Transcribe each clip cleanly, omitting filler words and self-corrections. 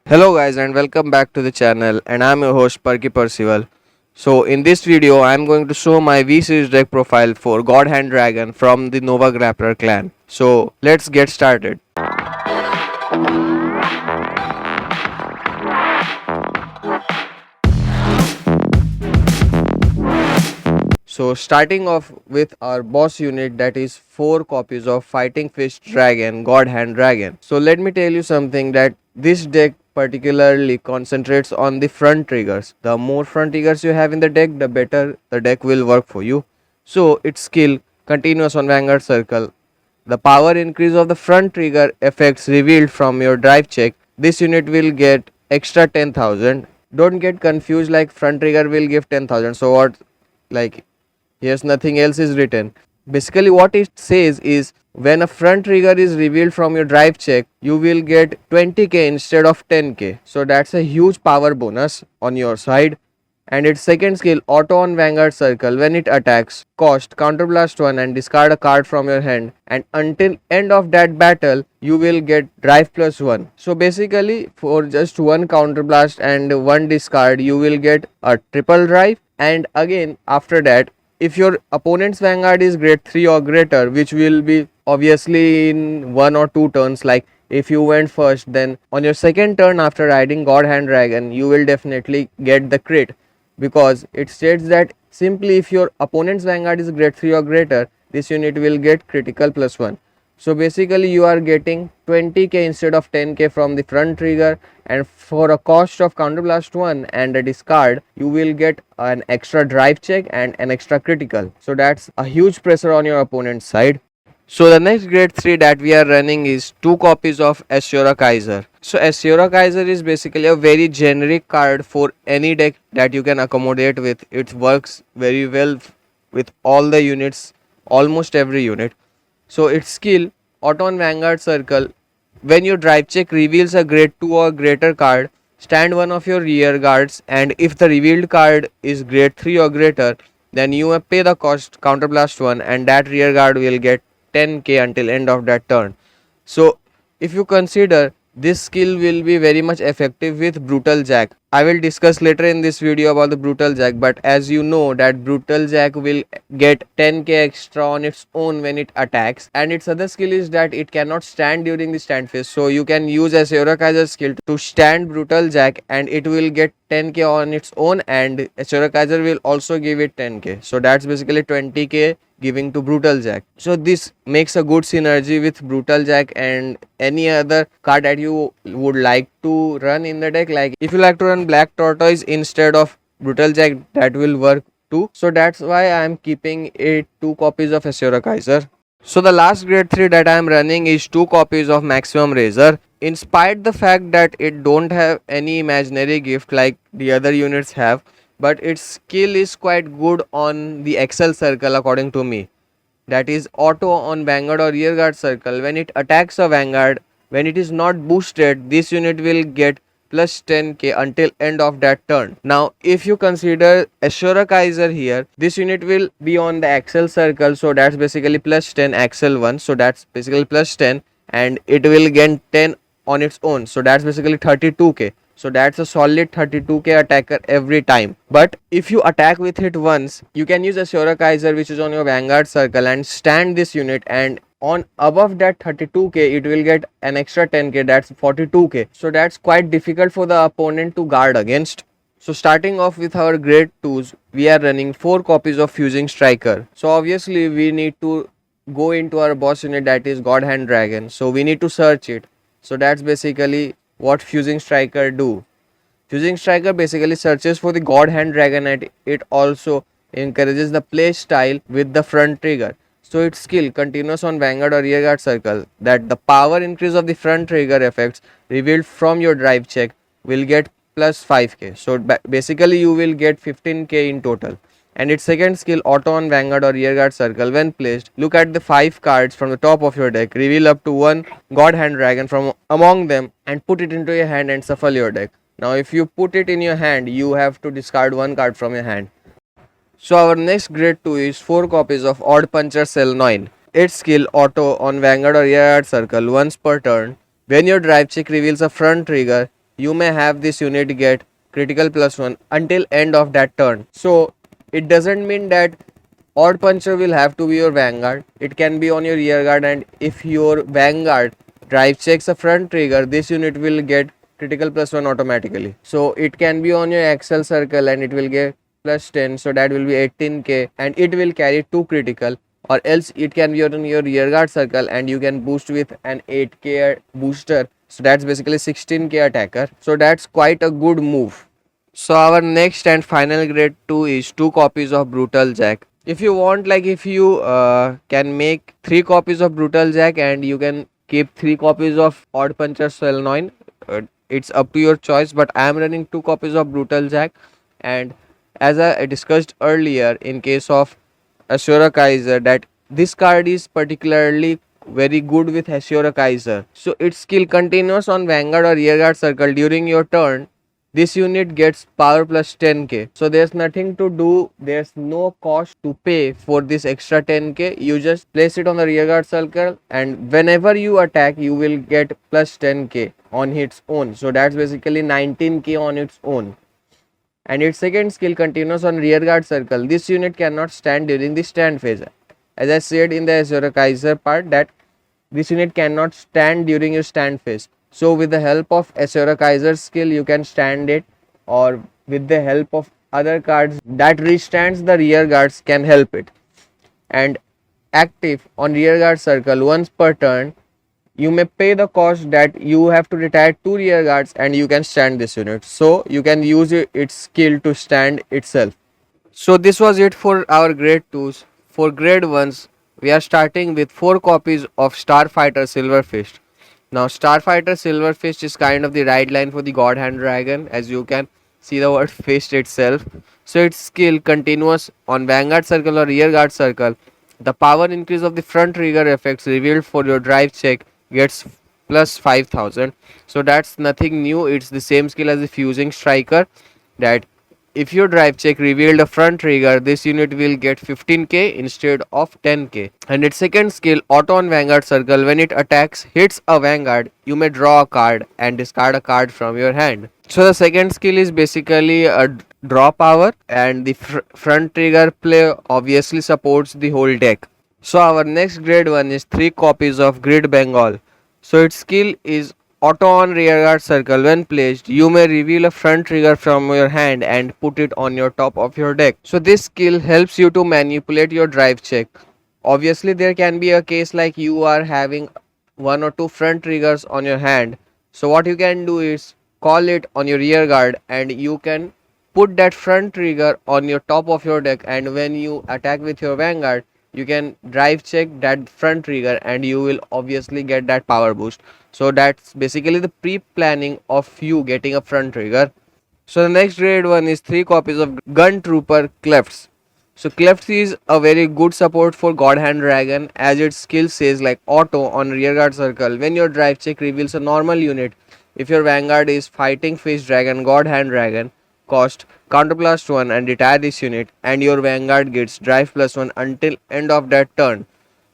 Hello guys and welcome back to the channel, and I'm your host Perky Percival. So in this video I'm going to show my V-Series deck profile for God Hand Dragon from the Nova Grappler clan. So let's get started. So starting off with our boss unit, that is 4 copies of Fighting Fist Dragon, God Hand Dragon. So let me tell you something, that this deck particularly concentrates on the front triggers. The more front triggers you have in the deck, the better the deck will work for you. So its skill, continuous on Vanguard circle. The power increase of the front trigger effects revealed from your drive check. This unit will get extra 10,000. Don't get confused, like front trigger will give 10,000. So what, like, here's nothing else is written. Basically what it says is, when a front trigger is revealed from your drive check, you will get 20k instead of 10k. So that's a huge power bonus on your side. And its second skill, auto on Vanguard circle. When it attacks, cost counterblast 1 and discard a card from your hand, and until end of that battle you will get drive plus 1. So basically for just one counterblast and one discard you will get a triple drive. And again after that, if your opponent's Vanguard is grade 3 or greater, which will be obviously in 1 or 2 turns, like if you went first, then on your second turn after riding God Hand Dragon you will definitely get the crit, because it states that simply if your opponent's Vanguard is grade 3 or greater, this unit will get critical plus 1. So basically you are getting 20k instead of 10k from the front trigger, and for a cost of counterblast 1 and a discard you will get an extra drive check and an extra critical. So that's a huge pressure on your opponent's side. So the next grade 3 that we are running is 2 copies of Asura Kaiser. So Asura Kaiser is basically a very generic card for any deck that you can accommodate with. It works very well with all the units, almost every unit. So its skill, auto on Vanguard circle. When your drive check reveals a grade 2 or greater card, stand one of your rear guards, and if the revealed card is grade 3 or greater, then you pay the cost counterblast 1 and that rear guard will get 10k until end of that turn. So if you consider, this skill will be very much effective with Brutal Jack. I will discuss later in this video about the Brutal Jack, but as you know that Brutal Jack will get 10k extra on its own when it attacks, and its other skill is that it cannot stand during the stand phase. So you can use Asura Kaiser skill to stand Brutal Jack and it will get 10k on its own, and Asura Kaiser will also give it 10k. So that's basically 20k giving to Brutal Jack. So this makes a good synergy with Brutal Jack and any other card that you would like to run in the deck. Like if you like to run Black Tortoise instead of Brutal Jack, that will work too. So that's why I am keeping it 2 copies of Asura Kaiser. So the last grade 3 that I am running is 2 copies of Maximum Raizer. In spite the fact that it don't have any imaginary gift like the other units have, but its skill is quite good on the accel circle according to me. That is auto on Vanguard or rearguard circle. When it attacks a Vanguard, when it is not boosted, this unit will get plus 10k until end of that turn. Now if you consider Asura Kaiser here, this unit will be on the accel circle, so that's basically plus 10 accel 1, so that's basically plus 10, and it will gain 10 on its own, so that's basically 32k. So that's a solid 32k attacker every time. But if you attack with it once, you can use Asura Kaiser which is on your Vanguard circle and stand this unit, and on above that 32k it will get an extra 10k, that's 42k. So that's quite difficult for the opponent to guard against. So starting off with our grade 2s, we are running 4 copies of Fusing Striker. So obviously we need to go into our boss unit, that is God Hand Dragon. So we need to search it. So that's basically what Fusing Striker do. Fusing Striker basically searches for the God Hand Dragon, and it also encourages the play style with the front trigger. So its skill, continuous on Vanguard or rearguard circle, that the power increase of the front trigger effects revealed from your drive check will get plus 5k. So basically you will get 15k in total. And its second skill, auto on Vanguard or rearguard circle. When placed, look at the 5 cards from the top of your deck, reveal up to 1 God Hand Dragon from among them and put it into your hand and shuffle your deck. Now if you put it in your hand, you have to discard 1 card from your hand. So our next grade 2 is 4 copies of Odd Puncher Selnoin. Its skill, auto on Vanguard or rearguard circle once per turn. When your drive check reveals a front trigger, you may have this unit get critical +1 until end of that turn. So it doesn't mean that odd puncher will have to be your Vanguard. It can be on your rear guard, and if your Vanguard drive checks a front trigger, this unit will get critical +1 automatically. So it can be on your accel circle and it will get +10, so that will be 18k and it will carry 2 critical, or else it can be on your rear guard circle and you can boost with an 8k booster, so that's basically 16k attacker. So that's quite a good move. So our next and final grade 2 is 2 copies of Brutal Jack. If you want, like if you can make 3 copies of Brutal Jack and you can keep 3 copies of Odd Puncher Selnoin, it's up to your choice, but I am running 2 copies of Brutal Jack. And as I discussed earlier in case of Asura Kaiser, that this card is particularly very good with Asura Kaiser. So its skill continues on Vanguard or Rearguard circle during your turn. This unit gets power plus 10k. So there's nothing to do, there's no cost to pay for this extra 10k. You just place it on the rearguard circle and whenever you attack you will get plus 10k on its own. So that's basically 19k on its own. And its second skill continues on rearguard circle. This unit cannot stand during the stand phase. As I said in the Asura Kaiser part, that this unit cannot stand during your stand phase. So with the help of Asura Kaiser skill you can stand it, or with the help of other cards that restands the rear guards can help it. And active on rear guard circle once per turn, you may pay the cost that you have to retire 2 rear guards and you can stand this unit. So you can use its skill to stand itself. So this was it for our grade 2s. For grade 1s, we are starting with 4 copies of Starfighter Silverfist. Now Starfighter Silverfist is kind of the right line for the God Hand Dragon, as you can see the word fist itself. So its skill continuous on Vanguard circle or rear guard circle. The power increase of the front trigger effects revealed for your drive check gets plus 5000. So that's nothing new, it's the same skill as the fusing striker, that if your drive check revealed a front trigger, this unit will get 15k instead of 10k. And its second skill, auto on Vanguard circle, when it attacks hits a Vanguard, you may draw a card and discard a card from your hand. So the second skill is basically a draw power, and the front trigger play obviously supports the whole deck. So our next grade 1 is 3 copies of Grit Bengal. So its skill is auto on rearguard circle. When placed, you may reveal a front trigger from your hand and put it on your top of your deck. So this skill helps you to manipulate your drive check. Obviously there can be a case like you are having 1 or 2 front triggers on your hand. So what you can do is call it on your rear guard and you can put that front trigger on your top of your deck, and when you attack with your Vanguard you can drive check that front trigger and you will obviously get that power boost. So that's basically the pre-planning of you getting a front trigger. So the next grade 1 is 3 copies of Gun Trooper Klephts. So Klephts is a very good support for God Hand Dragon, as its skill says like auto on rearguard circle. When your drive check reveals a normal unit, if your Vanguard is fighting face dragon, God Hand Dragon, cost counterblast 1 and retire this unit, and your Vanguard gets drive +1 until end of that turn.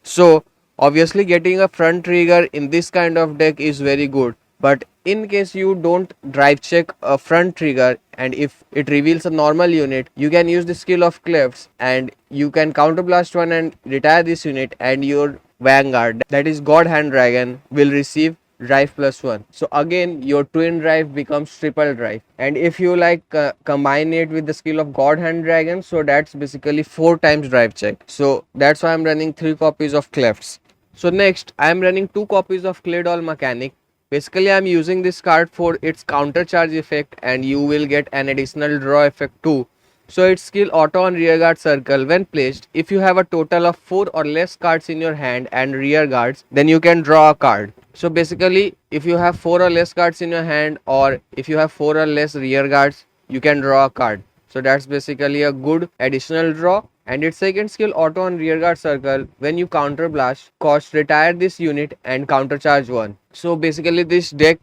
So obviously getting a front trigger in this kind of deck is very good, but in case you don't drive check a front trigger and if it reveals a normal unit, you can use the skill of Klephts and you can counterblast 1 and retire this unit, and your Vanguard, that is God Hand Dragon, will receive drive +1. So again your twin drive becomes triple drive, and if you like combine it with the skill of God Hand Dragon, so that's basically 4 times drive check. So that's why I'm running 3 copies of Klephts. So next I'm running 2 copies of Clay Doll Mechanic. Basically I'm using this card for its counter charge effect, and you will get an additional draw effect too. So its skill auto on rearguard circle. When placed, if you have a total of 4 or less cards in your hand and rear guards, then you can draw a card. So basically if you have 4 or less cards in your hand, or if you have 4 or less rear guards, you can draw a card. So that's basically a good additional draw. And its second skill auto on rearguard circle, when you counter blast, cost retire this unit and counter charge 1. So basically this deck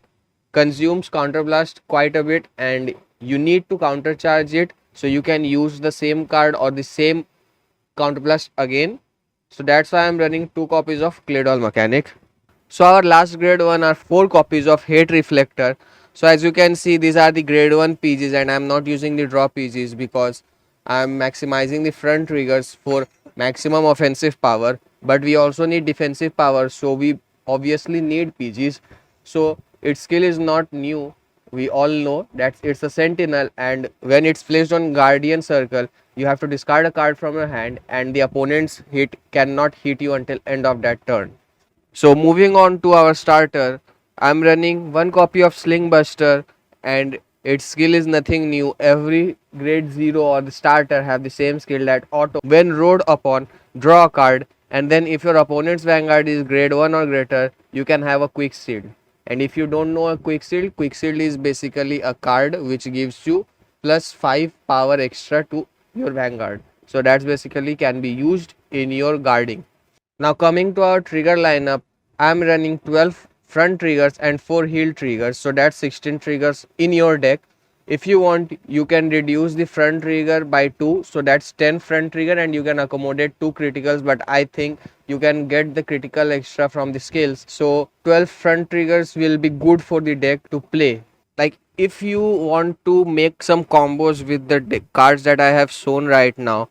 consumes counter blast quite a bit and you need to counter charge it, so you can use the same card or the same counter blast again. So that's why I'm running 2 copies of Clay Doll Mechanic. So our last grade 1 are 4 copies of Hate Reflector. So as you can see, these are the grade 1 PGs, and I'm not using the draw PGs because I'm maximizing the front triggers for maximum offensive power, but we also need defensive power, so we obviously need PGs. So its skill is not new. We all know that it's a sentinel, and when it's placed on guardian circle, you have to discard a card from your hand, and the opponent's hit cannot hit you until end of that turn. So moving on to our starter, I'm running one copy of Sling Burster, and its skill is nothing new. Every grade 0 or the starter have the same skill that auto. When rode upon, draw a card, and then if your opponent's Vanguard is grade 1 or greater, you can have a quick shield. And if you don't know a quick shield is basically a card which gives you plus 5 power extra to your Vanguard. So that's basically can be used in your guarding. Now coming to our trigger lineup, I am running 12 front triggers and 4 heel triggers, so that's 16 triggers in your deck. If you want, you can reduce the front trigger by 2, so that's 10 front trigger, and you can accommodate 2 criticals, but I think you can get the critical extra from the skills. So 12 front triggers will be good for the deck to play. Like if you want to make some combos with the cards that I have shown right now,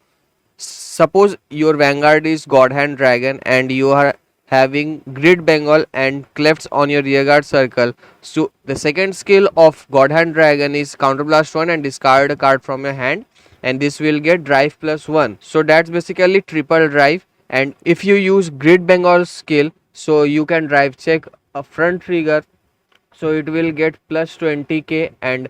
suppose your Vanguard is God Hand Dragon and you are having Grit Bengal and Klephts on your rearguard circle. So the second skill of God Hand Dragon is Counterblast 1 and discard a card from your hand, and this will get drive plus 1. So that's basically triple drive, and if you use Grit Bengal skill, so you can drive check a front trigger, so it will get plus 20k, and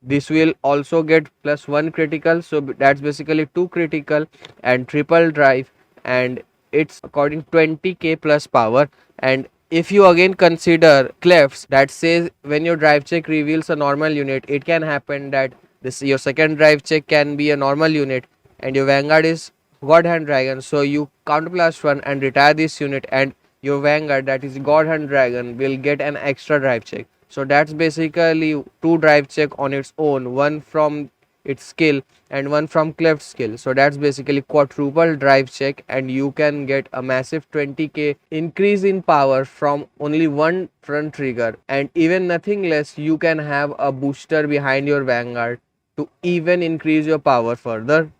this will also get plus 1 critical, so that's basically 2 critical and triple drive, and it's according 20k plus power. And if you again consider Klephts, that says when your drive check reveals a normal unit, it can happen that this your second drive check can be a normal unit and your Vanguard is God Hand Dragon, so you counterblast 1 and retire this unit, and your Vanguard that is God Hand Dragon will get an extra drive check. So that's basically 2 drive check on its own, one from its skill and one from Klephts skill. So that's basically quadruple drive check, and you can get a massive 20k increase in power from only one front trigger, and even nothing less, you can have a booster behind your Vanguard to even increase your power further.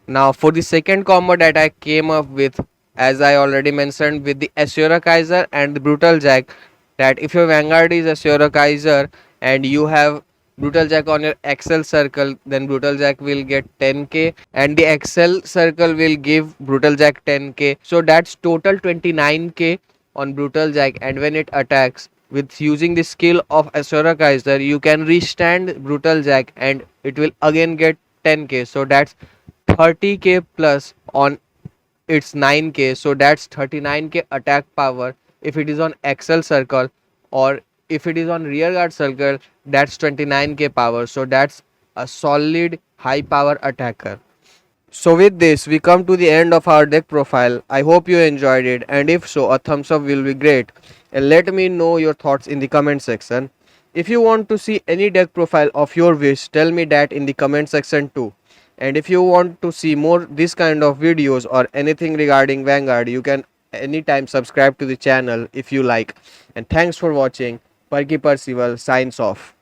Now for the second combo that I came up with, as I already mentioned, with the Asura Kaiser and the Brutal Jack, that if your Vanguard is Asura Kaiser and you have Brutal Jack on your accel circle, then Brutal Jack will get 10k and the accel circle will give Brutal Jack 10k. So that's total 29k on Brutal Jack, and when it attacks with using the skill of Asura Kaiser, you can restand Brutal Jack and it will again get 10k. So that's 30k plus on its 9k, so that's 39k attack power if it is on accel circle, or if it is on rearguard circle, that's 29k power, so that's a solid high power attacker. So with this we come to the end of our deck profile. I hope you enjoyed it, and if so, a thumbs up will be great, and let me know your thoughts in the comment section. If you want to see any deck profile of your wish, tell me that in the comment section too. And if you want to see more this kind of videos or anything regarding Vanguard, you can anytime subscribe to the channel if you like. And thanks for watching. Perky Percival signs off.